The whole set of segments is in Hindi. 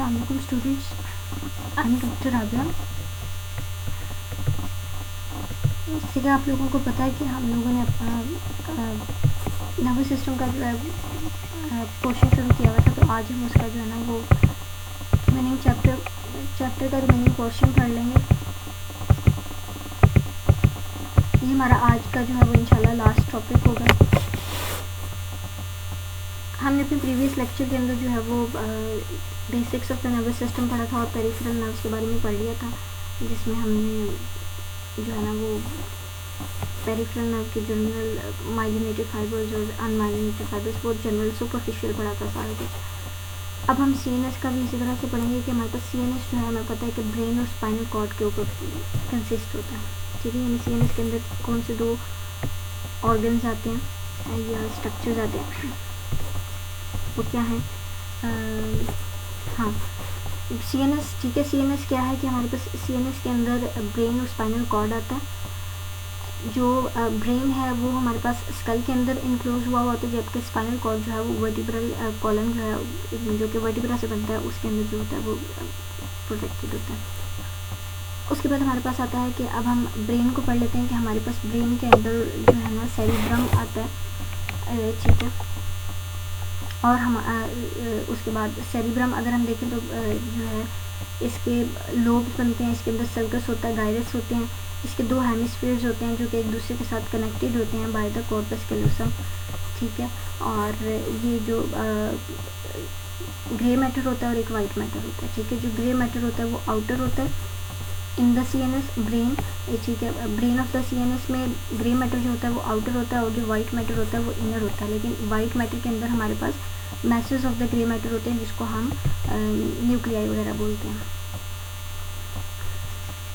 अस्सलाम वालेकुम students, I am doctor Abiya. जैसे कि आप लोगों को पता है कि हम लोगों ने अपना नर्वस सिस्टम का जो है पोर्शन शुरू किया हुआ था, तो आज हम उसका जो है ना वो रिमेनिंग चैप्टर का रिमेनिंग पोर्शन पढ़ लेंगे। ये हमारा आज का जो है वो इंशाल्लाह लास्ट टॉपिक होगा। हमने अपने प्रीवियस लेक्चर के अंदर जो है वो basics of the nervous system पढ़ा था और पेरिफेरल नर्व्स के बारे में पढ़ लिया था, जिसमें हमने जो है ना वो पेरिफेरल नर्व के जनरल माइलिनेटेड फाइबर्स और अनमाइलिनेटेड फाइबर्स बहुत जनरल सुपरफिशियल पढ़ा था सारा कुछ। अब हम सीएनएस का भी इसी तरह से पढ़ेंगे कि हमारे पास सीएनएस जो है हमें पता है कि ब्रेन और स्पाइनल कॉर्ड के ऊपर कंसिस्ट होता है, ठीक है। यानी सीएनएस के अंदर कौन से दो ऑर्गन्स आते हैं या स्ट्रक्चर्स आते हैं, वो क्या है? हाँ, सीएनएस, ठीक है। सीएनएस क्या है कि हमारे पास सीएनएस के अंदर ब्रेन और स्पाइनल कॉर्ड आता है। जो ब्रेन है वो हमारे पास स्कल के अंदर इनक्लोज हुआ होता है, जबकि स्पाइनल कॉर्ड जो है वो वर्टिब्रल कॉलम जो है जो कि वर्टिब्रा से बनता है उसके अंदर जो होता है वो प्रोटेक्टेड होता है। उसके बाद हमारे पास आता है कि अब हम ब्रेन को पढ़ लेते हैं कि हमारे पास ब्रेन के अंदर जो है ना सेरिब्रम आता है, ठीक है। और हम उसके बाद सेरिब्रम अगर हम देखें तो जो है इसके लोब्स बनते हैं, इसके अंदर सर्कस होता है, गायरस होते हैं, इसके दो हेमिस्फीयर्स होते हैं जो कि एक दूसरे के साथ कनेक्टेड होते हैं बाय द कॉर्पस कैलोसम, ठीक है। और ये जो ग्रे मैटर होता है और एक वाइट मैटर होता है, ठीक है। जो ग्रे मैटर होता है वो आउटर होता है इन द सीएनएस ब्रेन, ठीक है। ब्रेन ऑफ द सीएनएस में ग्रे मैटर जो होता है वो आउटर होता है और जो वाइट मैटर होता है वो इनर होता है। लेकिन वाइट मैटर के अंदर हमारे पास masses of the grey matter होते हैं जिसको हम न्यूक्लियाई वगैरह बोलते हैं।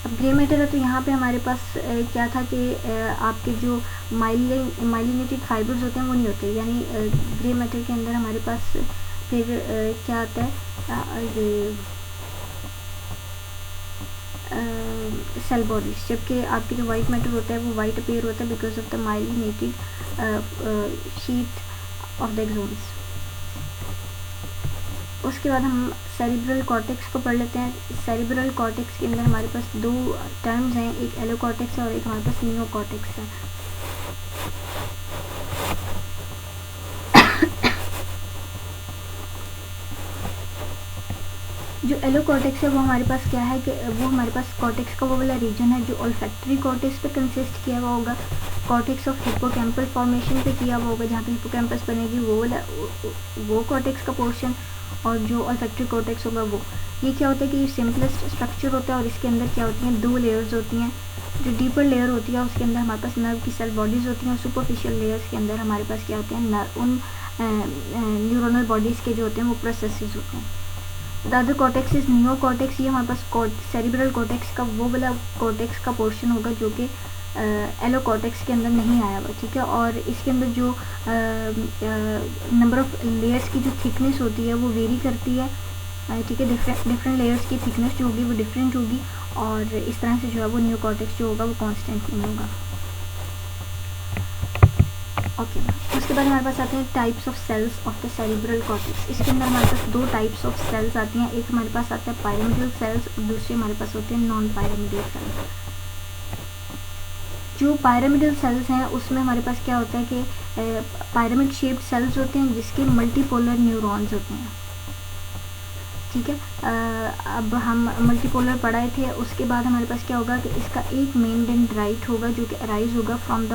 अब ग्रे मैटर है तो यहाँ पे हमारे पास क्या था कि आपके जो माइलिनेटेड फाइबर्स होते हैं वो नहीं होते, यानी ग्रे मैटर के अंदर हमारे पास फिर क्या आता है ये सेल बॉडीज, जबकि आपके जो वाइट मैटर होता है वो वाइट अपेयर होता है because of the myelinated sheet of the exons. उसके बाद हम सेरिब्रल कॉर्टेक्स को पढ़ लेते हैं। सेरिब्रल कॉर्टेक्स के अंदर हमारे पास दो टर्म्स हैं, एक एलो कॉर्टेक्स है और एक हमारे पास नियो कॉर्टेक्स है। जो एलो कॉर्टेक्स है वो हमारे पास क्या है कि वो हमारे पास कॉर्टेक्स का वो वाला रीजन है जो ओल्फैक्टरी कॉर्टेक्स पे कंसिस्ट किया हुआ होगा, कॉर्टेक्स ऑफ हिप्पोकैम्पल फॉर्मेशन पे किया हुआ होगा, जहाँ पे हिप्पोकैम्पस बनेगी वो कॉर्टेक्स का पोर्शन, और जो ओल्फैक्टरी कॉर्टेक्स होगा वो। ये क्या होता है कि ये सिंपलेस्ट स्ट्रक्चर होता है और इसके अंदर क्या होती हैं, दो लेयर्स होती हैं। जो डीपर लेयर होती है उसके अंदर हमारे पास नर्व की सेल बॉडीज़ होती हैं और सुपरफिशियल लेयर्स के अंदर हमारे पास क्या होते हैं, उन न्यूरोनल बॉडीज़ के जो होते हैं वो प्रोसेसेस होते हैं। The other cortex is neo cortex. ये हमारे पास सेरिब्रल कॉर्टेक्स का वो वाला कॉर्टेक्स का पोर्शन होगा जो कि एलो कॉर्टेक्स के अंदर नहीं आया हुआ, ठीक है। और इसके अंदर जो नंबर ऑफ लेयर्स की जो थिकनेस होती है वो वेरी करती है, ठीक है। डिफरेंट लेयर्स की थिकनेस जो होगी वो डिफरेंट होगी और इस तरह से जो है वो नियो कॉर्टेक्स जो होगा वो कांस्टेंट नहीं होगा, ओके। उसके बाद हमारे पास आते हैं types of cells of the cerebral cortex. इसके अंदर हमारे पास दो टाइप्स ऑफ सेल्स आती हैं, एक हमारे पास आता है पायरामिडल सेल्स और दूसरे हमारे पास होते हैं नॉन पायरामिडल सेल्स। जो पायरामिडल सेल्स हैं उसमें हमारे पास क्या होता है कि पायरामिड शेप्ड सेल्स होते हैं जिसके मल्टीपोलर न्यूरॉन्स होते हैं, ठीक है। अब हम मल्टीपोलर पढ़ाए थे। उसके बाद हमारे पास क्या होगा कि इसका एक मेन डेंड्राइट होगा जो कि अराइज होगा from the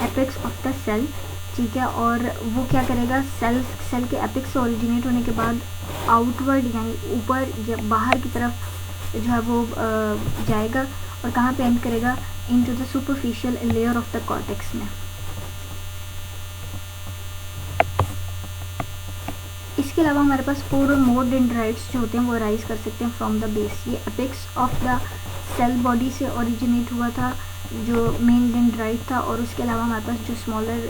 apex of the cell, ठीक है। और वो क्या करेगा, सेल के एपेक्स से ओरिजिनेट होने के बाद आउटवर्ड यानी ऊपर या बाहर की तरफ जो है वो जाएगा और कहाँ पे एंड करेगा, into the superficial layer of the cortex में। इसके अलावा हमारे पास 4 और मोर डेंड्राइट्स जो होते हैं वो राइज कर सकते हैं फ्रॉम द बेस। ये apex of the cell body से ओरिजिनेट हुआ था जो मेन डेंड्राइट था, और उसके अलावा हमारे पास जो स्मॉलर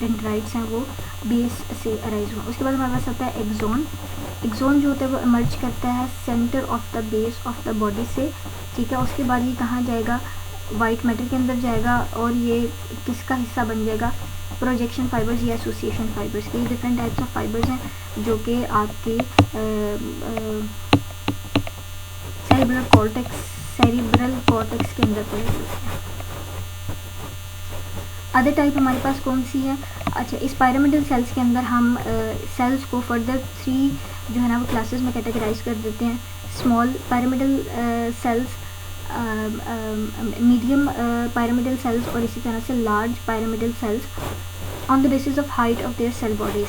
डेंड्राइट्स हैं वो बेस से अराइज हुआ। उसके बाद हमारे पास आता है एक्सोन। एक्सोन जो होता है वो इमर्ज करता है centre of the base of the body से, ठीक है। उसके बाद ये कहाँ जाएगा, वाइट मैटर के अंदर जाएगा और ये किसका हिस्सा बन जाएगा, प्रोजेक्शन फाइबर्स या एसोसिएशन फाइबर्स के। डिफरेंट टाइप्स ऑफ फाइबर्स हैं। जो कि आपके सेरिब्रल कॉर्टेक्स के अंदर पड़े हुए हैं। अदर टाइप हमारे पास कौन सी है? अच्छा, इस पायरामिडल सेल्स के अंदर हम सेल्स को फर्दर 3 जो है ना वो क्लासेस में कैटेगराइज कर देते हैं। Small pyramidal cells, medium pyramidal cells और इसी तरह से large pyramidal cells on the basis of height of their cell bodies.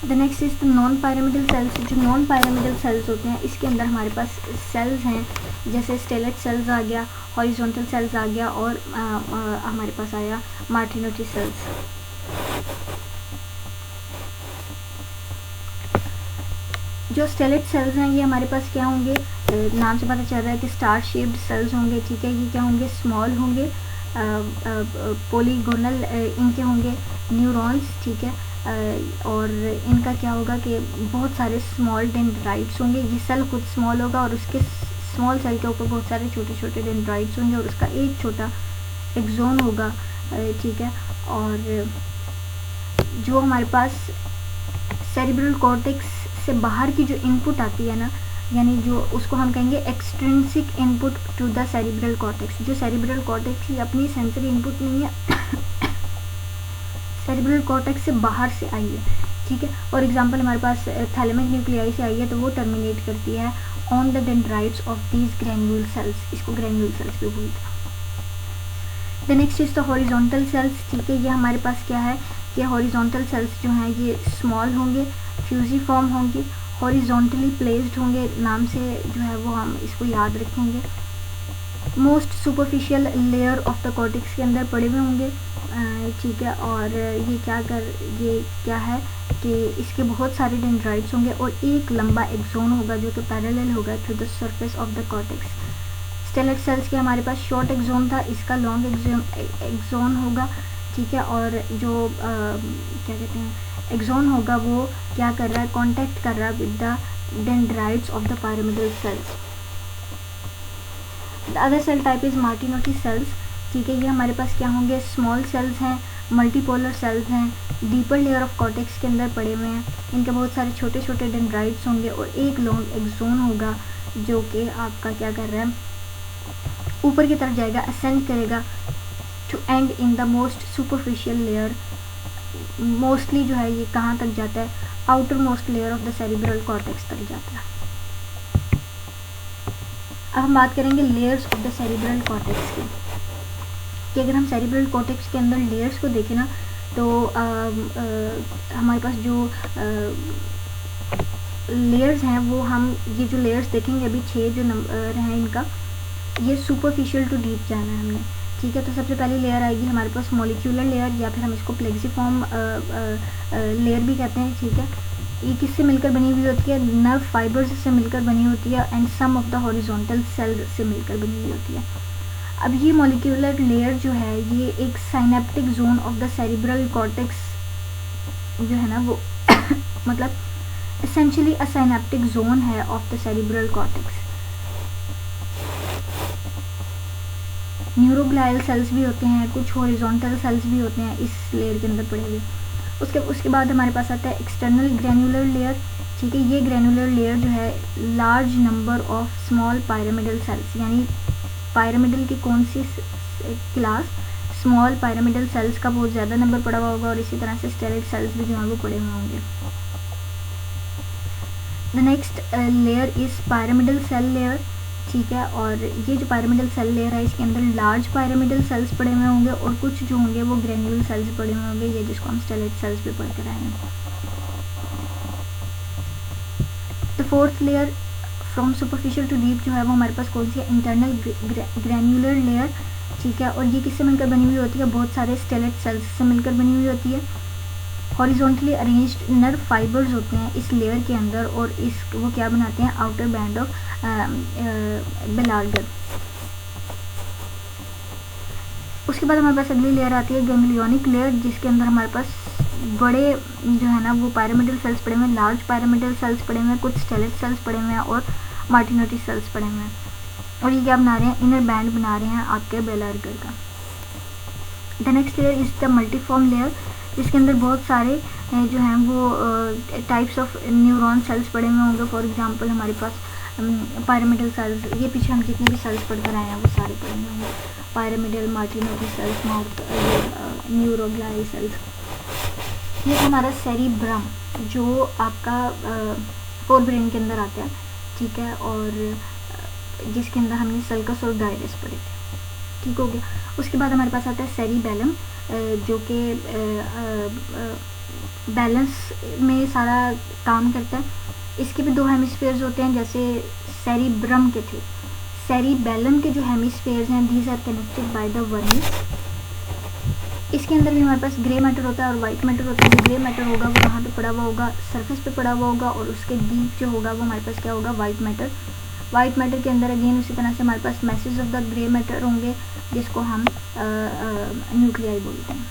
The next is the non pyramidal cells. जो नॉन पायरामिडल सेल्स होते हैं इसके अंदर हमारे पास सेल्स हैं जैसे स्टेलेट सेल्स आ गया, हॉरिजॉन्टल सेल्स आ गया और हमारे पास आया मार्टिनोटी सेल्स। जो स्टेलेट सेल्स हैं ये हमारे पास क्या होंगे? नाम से पता चल रहा है कि स्टार शेप्ड सेल्स होंगे, ठीक है। ये क्या होंगे? स्मॉल होंगे, पॉलीगोनल इनके होंगे न्यूरॉन्स, ठीक है। और इनका क्या होगा कि बहुत सारे स्मॉल डेंड्राइट्स होंगे। ये सेल खुद स्मॉल होगा और उसके स्मॉल सेल के ऊपर बहुत सारे छोटे छोटे डेंड्राइट्स होंगे और उसका एक छोटा एक्सोन होगा, ठीक है। और जो हमारे पास सेरिब्रल कॉर्टेक्स से बाहर की जो इनपुट आती है ना, यानी जो उसको हम कहेंगे extrinsic input to the cerebral cortex. जो सेरिब्रल कॉर्टेक्स की अपनी सेंसरी इनपुट नहीं है, सेरिब्रल कॉर्टेक्स से बाहर से आई है, ठीक है। और एग्जांपल हमारे पास थैलेमिक न्यूक्लियाई से आई है तो वो टर्मिनेट करती है on the dendrites of these granule cells. इसको ग्रैन्यूल सेल्स भी बोलते हैं। The next is the horizontal cells, ठीक है। ये हमारे पास क्या है कि हॉरिजॉन्टल सेल्स जो हैं ये स्मॉल होंगे, फ्यूजिफॉर्म होंगे, हॉरिजॉन्टली प्लेस्ड होंगे। नाम से जो है वो हम इसको याद रखेंगे। Most superficial layer of the cortex के अंदर पड़े हुए होंगे, ठीक है। और ये क्या है कि इसके बहुत सारे डेंड्राइट्स होंगे और एक लंबा एक्सोन होगा जो कि पैरेलल होगा to the surface of the cortex. Stellate cells के हमारे पास शॉर्ट एक्सोन था, इसका लॉन्ग एक्सोन होगा, ठीक है। और जो क्या कहते हैं एक्सोन होगा वो क्या कर रहा है? कांटेक्ट कर रहा है with the dendrites of the pyramidal cells। The other cell type is Martinotti cells, ठीक है। ये हमारे पास क्या होंगे? स्मॉल सेल्स हैं, मल्टीपोलर सेल्स हैं, डीपर लेयर ऑफ कॉर्टेक्स के अंदर पड़े हुए हैं। इनके बहुत सारे छोटे छोटे डेंड्राइट्स होंगे और एक लॉन्ग एक्सोन होगा जो कि आपका क्या कर रहा है? ऊपर की तरफ जाएगा, असेंड करेगा to and in the most superficial layer. Mostly जो है ये कहाँ तक जाता है? Outer most layer of the cerebral cortex तक जाता है। अब हम बात करेंगे layers of the cerebral cortex की, कि अगर हम सेरिब्रल कॉर्टेक्स के अंदर लेयर्स को देखें ना तो हमारे पास जो लेयर्स हैं वो हम ये जो लेयर्स देखेंगे अभी 6 जो नंबर हैं इनका, ये सुपरफिशियल टू डीप जाना है हमने, ठीक है। तो सबसे पहली लेयर आएगी हमारे पास मॉलिक्यूलर लेयर या फिर हम इसको प्लेक्सीफॉर्म लेयर भी कहते हैं, ठीक है। ये किससे मिलकर बनी हुई होती है? नर्व फाइबर्स से मिलकर बनी होती है and some of the horizontal cell से मिलकर बनी हुई होती है। अब ये मॉलिक्यूलर लेयर जो है ये एक synaptic zone of the cerebral cortex जो है ना वो मतलब एसेंशियली अ साइनेप्टिक जोन है of the cerebral cortex. Neuroglial cells भी होते हैं, कुछ हॉरिजॉन्टल सेल्स भी होते हैं इस लेयर के अंदर पड़े हुए। उसके बाद हमारे पास आता है एक्सटर्नल ग्रैन्युलर लेयर, ठीक है। ये ग्रैन्युलर लेयर जो है large number of small pyramidal cells, यानी पायरामिडल की कौन सी क्लास? स्मॉल पायरामिडल सेल्स का बहुत ज़्यादा नंबर पड़ा हुआ होगा और इसी तरह से स्टेलेट सेल्स भी जो है वो पड़े हुए होंगे। The next layer is pyramidal cell layer, ठीक है। और ये जो पायरामिडल सेल लेयर है इसके अंदर लार्ज पायरामिडल सेल्स पड़े हुए होंगे और कुछ जो होंगे वो ग्रैन्यूल सेल्स पड़े हुए होंगे, ये जिसको हम स्टेलेट सेल्स भी पढ़ कर आए हैं। The fourth layer from superficial to deep जो है वो हमारे पास कौन सी है? इंटरनल ग्रैन्युलर लेयर, ठीक है। और ये किससे मिलकर बनी हुई होती है? बहुत सारे स्टेलेट सेल्स से मिलकर बनी हुई होती है। हॉरिजॉन्टली अरेंज्ड नर्व फाइबर्स होते हैं इस लेयर के अंदर और वो क्या बनाते हैं? Outer band of Baillarger. उसके बाद हमारे पास अगली लेयर आती है गैंग्लियोनिक लेयर, जिसके अंदर हमारे पास बड़े जो है ना वो पायरामिडल सेल्स पड़े हुए हैं, लार्ज पायरामिडल सेल्स पड़े हुए हैं, कुछ स्टेलेट सेल्स पड़े हुए हैं और मार्टिनोटी सेल्स पड़े हुए हैं। और ये क्या बना रहे हैं? इनर बैंड बना रहे हैं आपके बेलार्गर का। The next layer is the multiform layer, जिसके अंदर बहुत सारे जो हैं वो टाइप्स ऑफ न्यूरॉन सेल्स पढ़े हुए होंगे। फॉर एग्जांपल हमारे पास पायरामिडल सेल्स, ये पीछे हम जितने भी सेल्स पढ़ कर आए हैं वो सारे पढ़े हुए होंगे। Pyramidal, Martinotti cells, mouth, neuroglia cells. ये हमारा सेरिब्रम जो आपका फोर ब्रेन के अंदर आता है, ठीक है, और जिसके अंदर हमने सल्कस और गायरस पढ़े थे, ठीक हो गया। उसके बाद हमारे पास आता है सेरिबेलम, जो कि बैलेंस में सारा काम करता है। इसके भी दो हेमिस्फेयर्स होते हैं जैसे सेरिब्रम के थे। सेरिबेलम के जो हेमिस्फेयर्स हैं these are connected by the fornix. इसके अंदर भी हमारे पास ग्रे मैटर होता है और वाइट मैटर होता है। जो ग्रे मैटर होगा वो कहाँ पे पड़ा हुआ होगा, सरफेस पे पड़ा हुआ होगा, और उसके डीप जो होगा वो हमारे पास क्या होगा, वाइट मैटर। वाइट मैटर के अंदर अगेन उसी तरह से हमारे पास masses of the grey matter होंगे जिसको हम न्यूक्लियाई बोलते हैं।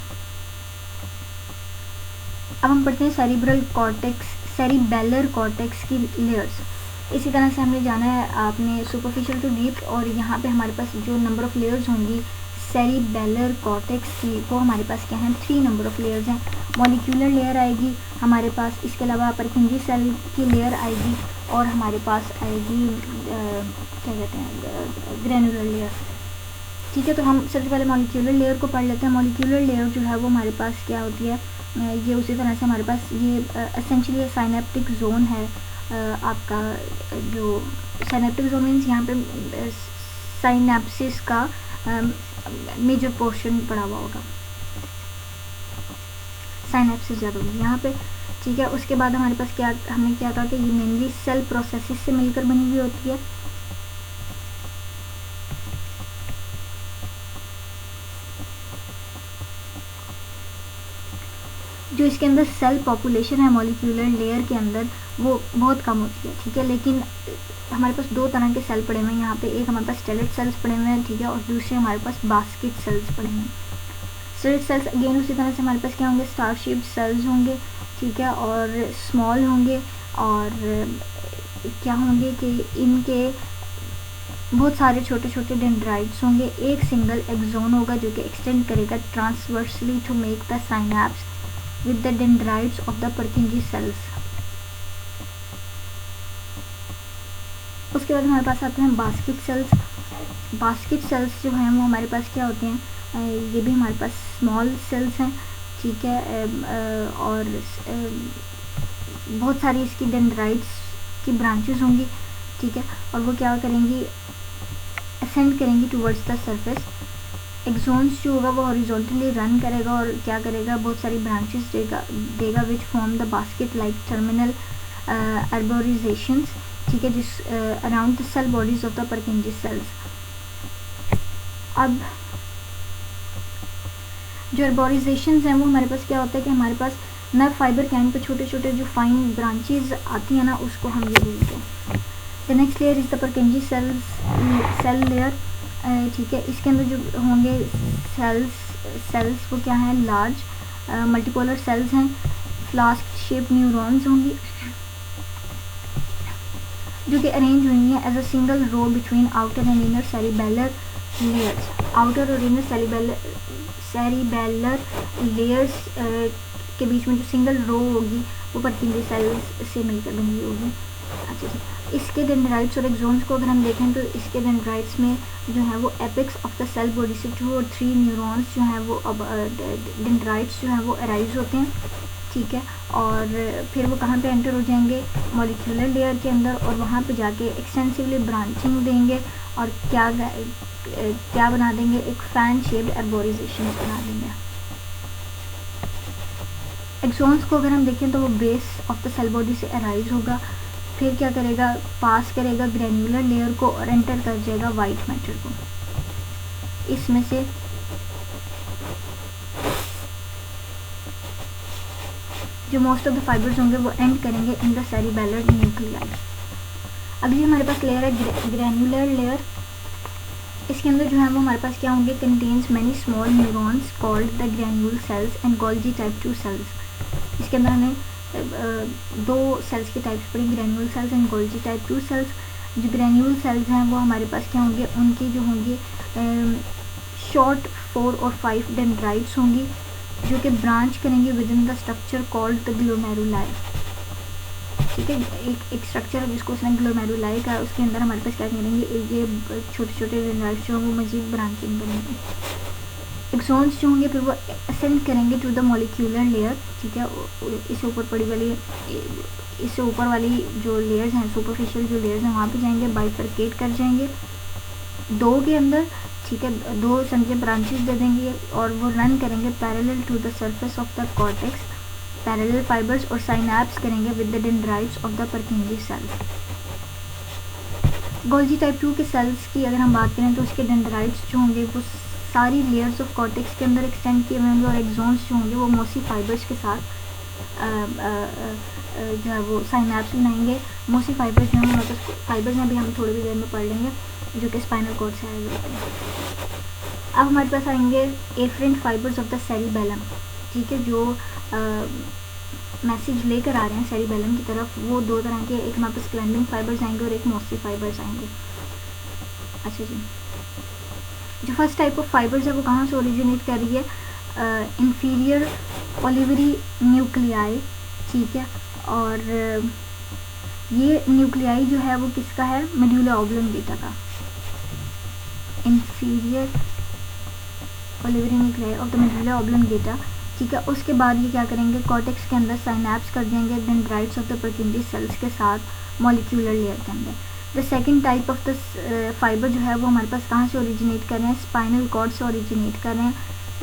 अब हम पढ़ते हैं सेरिब्रल कॉर्टेक्स, सेरिबेलर कॉर्टेक्स की लेयर्स। इसी तरह से हमने जाना है आपने सुपरफिशियल टू डीप, और यहाँ पे हमारे पास जो नंबर ऑफ लेयर्स होंगी सेरिबेलर कॉर्टेक्स की वो हमारे पास क्या हैं, 3 नंबर ऑफ लेयर्स हैं। मॉलिक्यूलर लेयर आएगी हमारे पास, इसके अलावा परकिंजी सेल की लेयर आएगी, और हमारे पास आएगी क्या कहते हैं, ग्रेनुलर लेयर, ठीक है। तो हम सबसे पहले मॉलिक्यूलर लेयर को पढ़ लेते हैं। मॉलिक्यूलर लेयर जो है वो हमारे पास क्या होती है, ये उसी तरह से हमारे पास ये एसेंशियली साइनेप्टिक जोन है। आपका जो साइनेप्टिक जोन मीन्स यहाँ पे साइनेप्सिस का मेजर पोर्शन पड़ा हुआ होगा, साइनेप्सिस ज़्यादा होगी यहाँ पे, ठीक है। उसके बाद हमारे पास क्या, हमने क्या कहा कि ये मेनली सेल प्रोसेसेस से मिलकर बनी हुई होती है। जो इसके अंदर सेल पॉपुलेशन है मॉलिक्यूलर लेयर के अंदर वो बहुत कम होती है, ठीक है। लेकिन हमारे पास 2 तरह के सेल पड़े हुए हैं यहाँ पे, एक हमारे पास स्टेलेट सेल्स पड़े हुए हैं, ठीक है, और दूसरे हमारे पास बास्केट सेल्स पड़े हुए हैं। स्टेलेट सेल्स अगेन उसी तरह से हमारे पास क्या होंगे, स्टार शेप्ड सेल्स होंगे, ठीक है, और स्मॉल होंगे, और क्या होंगे कि इनके बहुत सारे छोटे छोटे डेंड्राइट्स होंगे। एक सिंगल एक्सोन होगा जो कि एक्सटेंड करेगा transversely to make the synapse with the dendrites of the Purkinje cells। उसके बाद हमारे पास आते हैं बास्केट सेल्स। बास्केट सेल्स जो हैं वो हमारे पास क्या होते हैं, ये भी हमारे पास स्मॉल सेल्स हैं, ठीक है, और बहुत सारी इसकी डेंड्राइट्स की ब्रांचेस होंगी, ठीक है, और वो क्या करेंगी, असेंड करेंगी टुवर्ड्स द सरफेस। एक्सोन्स जो होगा वो हॉरिजॉन्टली रन करेगा और क्या करेगा, बहुत सारी ब्रांचेस देगा which form the basket like terminal arborizations, ठीक है, जिस around the cell bodies of the Purkinje cells. अब जो अर्बोरिजेशंस हैं वो हमारे पास क्या होता है कि हमारे पास नर्व फाइबर के एंड पे छोटे छोटे जो फाइन ब्रांचेज आती हैं ना, उसको हम ये बोलते हैं। The next layer is the Purkinje cell layer, ठीक है। इसके अंदर जो होंगे सेल्स वो क्या हैं, लार्ज मल्टीपोलर सेल्स हैं, फ्लास्क शेप न्यूरॉन्स होंगी जो कि अरेंज हुई हैं as a single row between outer and inner cerebellar layers. Outer और इनर सेरिबेलर लेयर्स के बीच में जो सिंगल रो होगी वो परकिंजी सेल्स से मिलकर बनी हुई होगी। अच्छा जी, इसके डेंड्राइट्स और एक्सोन्स को अगर हम देखें तो इसके डेंड्राइट्स में जो है वो apex of the cell body से 2 और 3 न्यूरॉन्स जो हैं वो अब डेंड्राइट्स जो हैं वो अराइज होते हैं, ठीक है, और फिर वो कहाँ पे एंटर हो जाएंगे, मॉलिक्यूलर लेयर के अंदर, और वहाँ पे जाके एक्सटेंसिवली ब्रांचिंग देंगे और क्या बना देंगे, एक फैन शेप्ड अर्बोरिजेशन बना देंगे। एक्सोन्स को अगर हम देखें तो वो base of the cell body से अराइज होगा, फिर क्या करेगा, पास करेगा ग्रेन्युलर लेयर को और एंटर कर जाएगा वाइट मैटर को। इसमें से जो मोस्ट ऑफ द फाइबर्स होंगे वो एंड करेंगे इन द सेरिबेलर न्यूक्लियाई। अगली हमारे पास लेयर है ग्रेन्युलर लेयर। इसके अंदर जो है वो हमारे पास क्या होंगे, contains many small neurons called the granule cells and Golgi type 2 cells. इसके अंदर हमें 2 सेल्स के टाइप्स पड़ी, granule cells and Golgi type 2 cells. जो ग्रेन्यूल सेल्स हैं वो हमारे पास क्या होंगे, उनकी जो होंगी शॉर्ट 4 और 5 डेंड्राइट्स होंगी, जो कि ब्रांच करेंगे with in the structure called the glomeruli. ठीक है, एक स्ट्रक्चर है जिसको उसने ग्लोमेरुलाई का, उसके अंदर हमारे पास क्या करेंगे, ये छोटे छोटे डेंड्राइट्स जो वो मजीद ब्रांचिंग करेंगे। एक्सोन्स जो होंगे फिर वो असेंड करेंगे टू द मॉलिक्यूलर लेयर। ठीक है, इससे ऊपर पड़ी वाली, इससे ऊपर वाली जो लेयर्स हैं, सुपरफिशियल जो लेयर्स हैं वहाँ पे जाएंगे, बाइफरकेट कर जाएंगे दो के अंदर। ठीक है, दो संख्या ब्रांचेस दे देंगे और वो रन करेंगे parallel to the surface of the cortex, parallel fibres और साइनैप्स करेंगे with the dendrites of the Purkinje cells. Golgi type 2 के सेल्स की अगर हम बात करें तो उसके डेंड्राइट्स जो होंगे वो सारी लेयर्स ऑफ कॉर्टेक्स के अंदर एक्सटेंड किए हुए होंगे और एक्सोन्स जो होंगे वो मोसी फाइबर्स के साथ जो है वो साइनैप्स बनाएंगे। मोसी फाइबर्स जो हैं वो फाइबर्स में भी हम थोड़ी देर में पढ़ लेंगे, जो कि स्पाइनल कॉर्ड से आए होते हैं। अब हमारे पास आएंगे afferent fibres of the cerebellum. ठीक है, जो मैसेज लेकर आ रहे हैं सेरिबेलम की तरफ, वो दो तरह के, एक हमारे पास क्लाइंबिंग फाइबर्स आएंगे और एक मोसी फाइबर्स आएंगे। अच्छा जी, जो फर्स्ट टाइप ऑफ फाइबर्स है वो कहाँ से ओरिजिनेट कर रही है, इंफीरियर ओलिवरी न्यूक्लियाई। ठीक है, और ये न्यूक्लियाई जो है वो किसका है, मेडुला ऑब्लोंगेटा का, inferior olivary nuclei of the medulla oblongata. ठीक है, उसके बाद ये क्या करेंगे, कॉर्टेक्स के अंदर साइनैप्स कर देंगे dendrites of the Purkinje cells के साथ मॉलिक्यूलर लेयर के अंदर। The second type of the fibre जो है वो हमारे पास कहाँ से ओरिजिनेट कर रहे हैं, स्पाइनल कॉर्ड से ओरिजिनेट कर रहे हैं,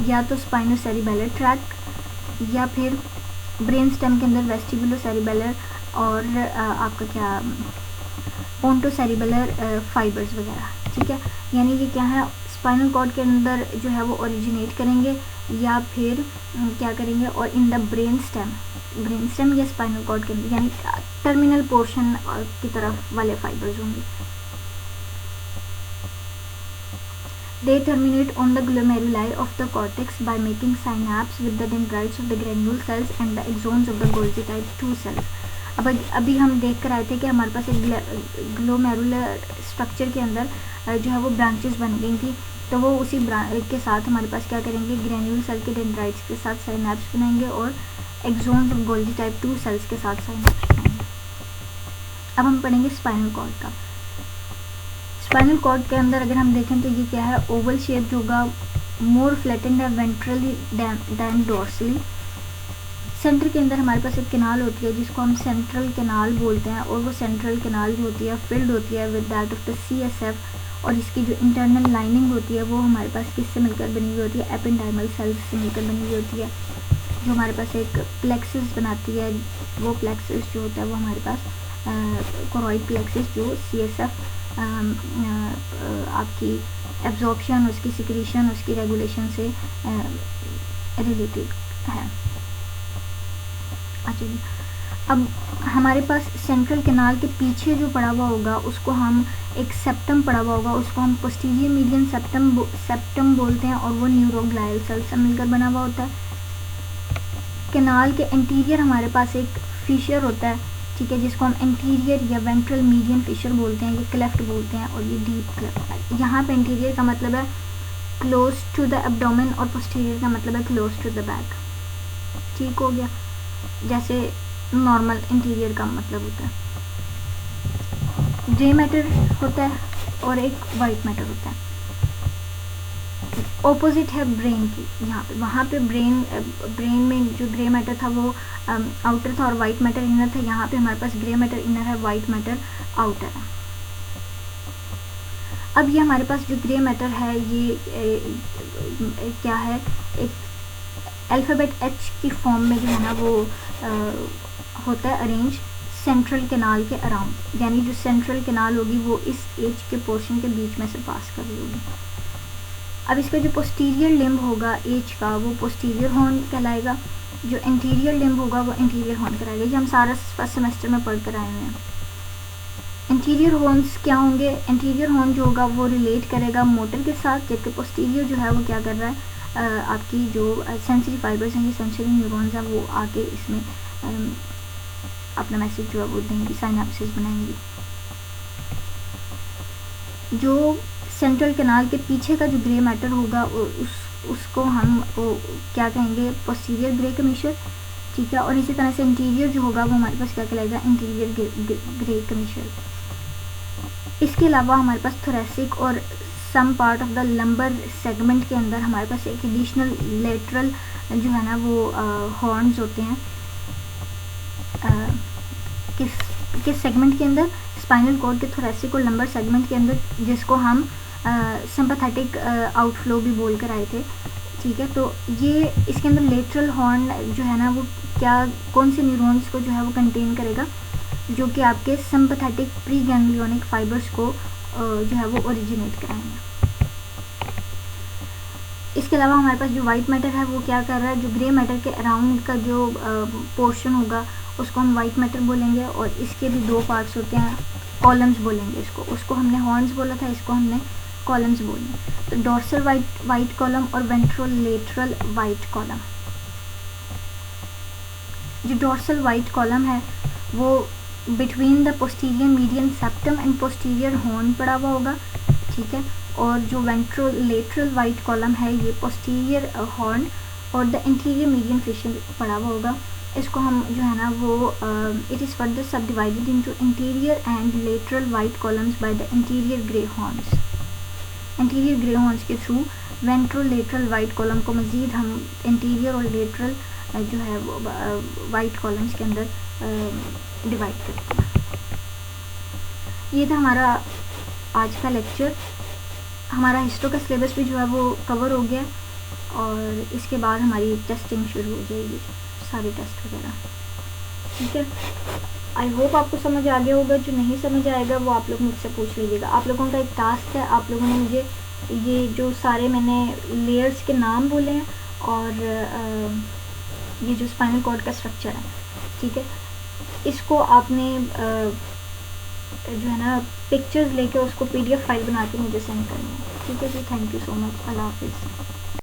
या तो स्पाइनो सेरिबेलर ट्रैक्ट या फिर ब्रेन स्टेम के अंदर वेस्टिबुलो सेरिबेलर और आपका क्या पोंटो सेरिबेलर फाइबर्स वगैरह। ठीक है, यानी ये क्या है, स्पाइनल कॉर्ड के अंदर जो है वो ओरिजिनेट करेंगे या फिर क्या करेंगे, और इन द ब्रेन स्टेम या स्पाइनल कॉर्ड के अंदर, यानी टर्मिनल पोर्शन की तरफ वाले फाइबर्स होंगे। They terminate on the glomeruli of the cortex by making synapse with the dendrites of the granule cells and the axons of the Golgi type 2 cells. अब अभी हम देख कर आए थे कि हमारे पास एक ग्लोमेरुलर स्ट्रक्चर के अंदर जो है वो ब्रांचेस बन गई थी, तो वो उसी के साथ हमारे पास क्या करेंगे, ग्रेन्यूल सेल के डेंड्राइट्स के साथ साइनैप्स बनाएंगे और axons of Golgi type 2 cells के साथ साइनैप्स बनाएंगे। अब हम पढ़ेंगे स्पाइनल कॉर्ड का। स्पाइनल कॉर्ड के अंदर अगर हम देखें तो ये क्या है, ओवल शेप जो होगा, मोर फ्लैटेंड है वेंट्रली दैन डोर्सली। सेंटर के अंदर हमारे पास एक कैनाल होती है जिसको हम सेंट्रल कैनाल बोलते हैं, और वो सेंट्रल कैनाल जो होती है फिल्ड होती है with that of the CSF, और इसकी जो इंटरनल लाइनिंग होती है वो हमारे पास किससे मिलकर बनी हुई होती है, एपेंडाइमल सेल्स से मिलकर बनी हुई होती है, जो हमारे पास एक प्लेक्सिस बनाती है। वो प्लेक्सिस जो होता है वो हमारे पास कोरॉइड प्लेक्सिस जो CSF आपकी एब्जॉर्प्शन, उसकी सिक्रीशन, उसकी रेगुलेशन से रिलेटेड है। अच्छा जी, अब हमारे पास सेंट्रल कैनाल के पीछे जो पड़ा हुआ होगा उसको हम एक सेप्टम पड़ा हुआ होगा, उसको हम पोस्टीरियर मीडियन सेप्टम बोलते हैं, और वो न्यूरोग्लायल सेल से मिलकर बना हुआ होता है। कैनाल के इंटीरियर हमारे पास एक फिशर होता है, ठीक है, जिसको हम इंटीरियर या वेंट्रल मीडियन फिशर बोलते हैं, ये क्लेफ्ट बोलते हैं, और ये डीप क्लेफ्ट है। यहाँ पे इंटीरियर का मतलब है क्लोज टू द एब्डोमेन और पोस्टीरियर का मतलब है क्लोज टू द बैक। ठीक हो गया, जैसे नॉर्मल इंटीरियर का मतलब होता है। ग्रे मैटर होता है और एक वाइट मैटर होता है। ऑपोजिट है ब्रेन की, यहाँ पे वहाँ पे ब्रेन में जो ग्रे मैटर था वो आउटर था और वाइट मैटर इनर था। यहाँ पे हमारे पास ग्रे मैटर इनर है, वाइट मैटर आउटर है। अब ये हमारे पास जो ग्रे मैटर है ये क्या है, एक अल्फ़ाबेट H की फॉर्म में जो है ना वो होता है अरेंज सेंट्रल कैनाल के अराउंड, यानी जो सेंट्रल कैनाल होगी वो इस एज के पोर्शन के बीच में से पास कर रही होगी। अब इसका जो पोस्टीरियर लिम्ब होगा एज का वो पोस्टीरियर हॉर्न कहलाएगा, जो इंटीरियर लिम्ब होगा वो इंटीरियर हॉर्न कहलाएगा। ये हम सारा फर्स्ट सेमेस्टर में पढ़ कर आए हुए हैं। इंटीरियर हॉर्न्स क्या होंगे, इंटीरियर हॉर्न जो होगा वो रिलेट करेगा मोटर के साथ, जबकि पोस्टीरियर जो है वो क्या कर रहा है, आपकी जो सेंसरी फाइबर्स हैं, ये सेंसरी न्यूरॉन्स हैं, वो आके इसमें अपना मैसेज जो है वो देंगी, साइनैप्सेस बनाएंगी। जो सेंट्रल कैनाल के पीछे का जो ग्रे मैटर होगा उसको हम वो क्या कहेंगे, पोस्टीरियर ग्रे कमीशर, ठीक है। और इसी तरह से इंटीरियर जो होगा वो हमारे पास क्या कहलाएगा, इंटीरियर ग्रे कमीशर। इसके अलावा हमारे पास थोरेसिक और some part of the lumbar segment के अंदर हमारे पास एक एडिशनल लेटरल जो है ना वो हॉर्न्स होते हैं। किस सेगमेंट के अंदर, स्पाइनल कॉर्ड के थोरेसिक और लंबर सेगमेंट के अंदर, जिसको हम सिंपैथेटिक आउटफ्लो भी बोल कर आए थे, ठीक है। तो ये इसके अंदर लेटरल हॉर्न जो है ना वो क्या, कौन से न्यूरॉन्स को जो है वो कंटेन करेगा, जो कि आपके सिंपैथेटिक प्री गैंग्लियोनिक फाइबर्स को जो है वो ओरिजिनेट कराएंगे। इसके अलावा हमारे पास जो वाइट मैटर है वो क्या कर रहा है, जो ग्रे मैटर के अराउंड का जो पोर्शन होगा उसको हम वाइट मैटर बोलेंगे, और इसके भी दो पार्ट्स होते हैं, कॉलम्स बोलेंगे इसको, उसको हमने हॉर्न्स बोला था, इसको हमने कॉलम्स बोले। तो डोर्सल वाइट कॉलम और वेंट्रोलेटरल वाइट कॉलम। जो डोर्सल वाइट कॉलम है वो between the posterior median septum and posterior horn पड़ा हुआ होगा, ठीक है। और जो वेंट्रोलेटरल वाइट कॉलम है ये पोस्टीरियर हॉर्न और द इंटीरियर मीडियन फिशन पड़ा हुआ होगा। इसको हम जो है ना वो इट इज़ फर्दर सब divided into interior and lateral white columns by the interior grey horns. Interior grey horns के थ्रू वेंट्रोलेटरल वाइट कॉलम को मज़ीद हम इंटीरियर और लेटरल जो है वो वाइट कॉलम्स के अंदर डिवाइड करते हैं। ये था हमारा आज का लेक्चर। हमारा हिस्ट्री का सिलेबस भी जो है वो कवर हो गया, और इसके बाद हमारी टेस्टिंग शुरू हो जाएगी, सारे टेस्ट वगैरह, ठीक है। आई होप आपको समझ आ गया होगा। जो नहीं समझ आएगा वो आप लोग मुझसे पूछ लीजिएगा। आप लोगों का एक टास्क है, आप लोगों ने मुझे ये जो सारे मैंने लेयर्स के नाम बोले हैं और ये जो स्पाइनल कॉर्ड का स्ट्रक्चर है, ठीक है, इसको आपने जो है ना पिक्चर्स लेके उसको PDF फाइल बना के मुझे सेंड करनी है, ठीक है जी। Thank you so much. अल्लाह हाफिज़।